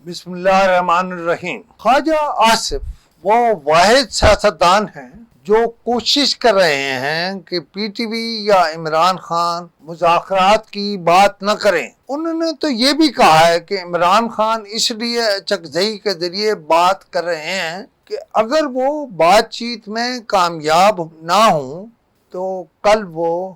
بسم اللہ الرحمن الرحیم۔ خواجہ آصف وہ واحد سیاستدان ہیں جو کوشش کر رہے ہیں کہ پی ٹی وی یا عمران خان مذاکرات کی بات نہ کریں۔ انہوں نے تو یہ بھی کہا ہے کہ عمران خان اس لیے چکزئی کے ذریعے بات کر رہے ہیں کہ اگر وہ بات چیت میں کامیاب نہ ہوں تو کل وہ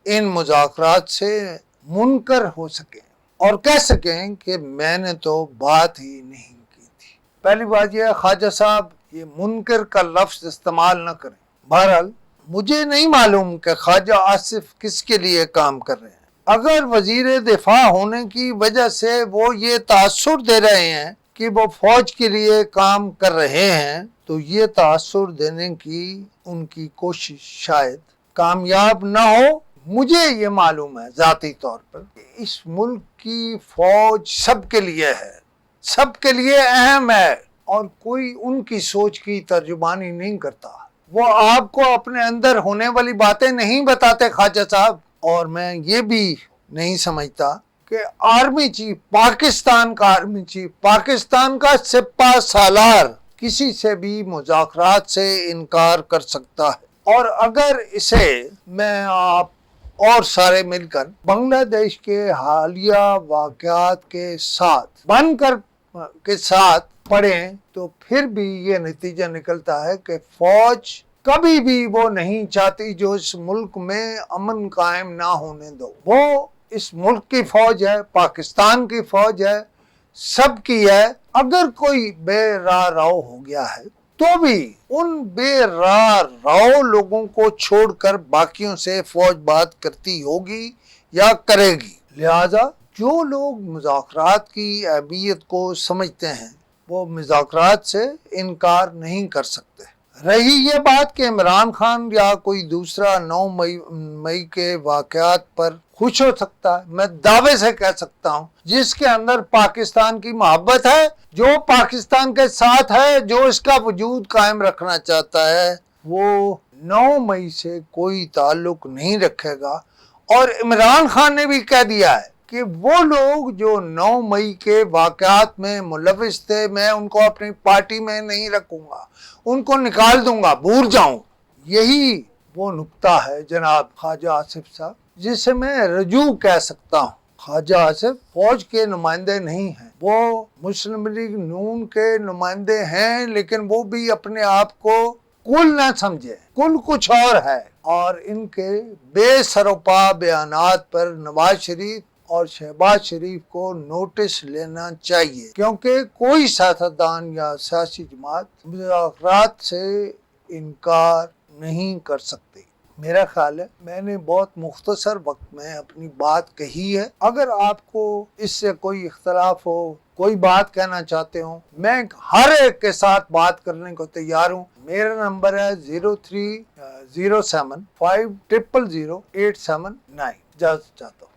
ان مذاکرات سے منکر ہو سکیں اور کہہ سکیں کہ میں نے تو بات ہی نہیں کی تھی۔ پہلی بات یہ ہے خواجہ صاحب یہ منکر کا لفظ استعمال نہ کریں۔ بہرحال مجھے نہیں معلوم کہ خواجہ آصف کس کے لیے کام کر رہے ہیں۔ اگر وزیر دفاع ہونے کی وجہ سے وہ یہ تاثر دے رہے ہیں کہ وہ فوج کے لیے کام کر رہے ہیں تو یہ تاثر دینے کی ان کی کوشش شاید کامیاب نہ ہو۔ مجھے یہ معلوم ہے ذاتی طور پر کہ اس ملک کی فوج سب کے لیے ہے، سب کے لیے اہم ہے اور کوئی ان کی سوچ کی ترجمانی نہیں کرتا۔ وہ آپ کو اپنے اندر ہونے والی باتیں نہیں بتاتے خواجہ صاحب۔ اور میں یہ بھی نہیں سمجھتا کہ آرمی چیف، پاکستان کا آرمی چیف، پاکستان کا سپہ سالار کسی سے بھی مذاکرات سے انکار کر سکتا ہے۔ اور اگر اسے میں آپ اور سارے مل کر بنگلہ دیش کے حالیہ واقعات کے ساتھ پڑھیں تو پھر بھی یہ نتیجہ نکلتا ہے کہ فوج کبھی بھی وہ نہیں چاہتی جو اس ملک میں امن قائم نہ ہونے دو۔ وہ اس ملک کی فوج ہے، پاکستان کی فوج ہے، سب کی ہے۔ اگر کوئی بے راہ رو ہو گیا ہے تو بھی ان بے راہ رو لوگوں کو چھوڑ کر باقیوں سے فوج بات کرتی ہوگی یا کرے گی۔ لہذا جو لوگ مذاکرات کی اہمیت کو سمجھتے ہیں وہ مذاکرات سے انکار نہیں کر سکتے۔ رہی یہ بات کہ عمران خان یا کوئی دوسرا 9 مئی کے واقعات پر خوش ہو سکتا ہے، میں دعوے سے کہہ سکتا ہوں جس کے اندر پاکستان کی محبت ہے، جو پاکستان کے ساتھ ہے، جو اس کا وجود قائم رکھنا چاہتا ہے، وہ 9 مئی سے کوئی تعلق نہیں رکھے گا۔ اور عمران خان نے بھی کہہ دیا ہے کہ وہ لوگ جو 9 مئی کے واقعات میں ملوث تھے میں ان کو اپنی پارٹی میں نہیں رکھوں گا، ان کو نکال دوں گا، بھول جاؤں۔ یہی وہ نقطہ ہے جناب خواجہ آصف صاحب جسے میں رجوع کہہ سکتا ہوں۔ خواجہ آصف فوج کے نمائندے نہیں ہیں، وہ مسلم لیگ نون کے نمائندے ہیں، لیکن وہ بھی اپنے آپ کو کل نہ سمجھے، کل کچھ اور ہے۔ اور ان کے بے سروپا بیانات پر نواز شریف اور شہباز شریف کو نوٹس لینا چاہیے، کیونکہ کوئی سیاستدان یا سیاسی جماعت مذاکرات سے انکار نہیں کر سکتی۔ میرا خیال ہے میں نے بہت مختصر وقت میں اپنی بات کہی ہے۔ اگر آپ کو اس سے کوئی اختلاف ہو، کوئی بات کہنا چاہتے ہوں، میں ہر ایک کے ساتھ بات کرنے کو تیار ہوں۔ میرا نمبر ہے 0307500879۔ اجازت چاہتا ہوں۔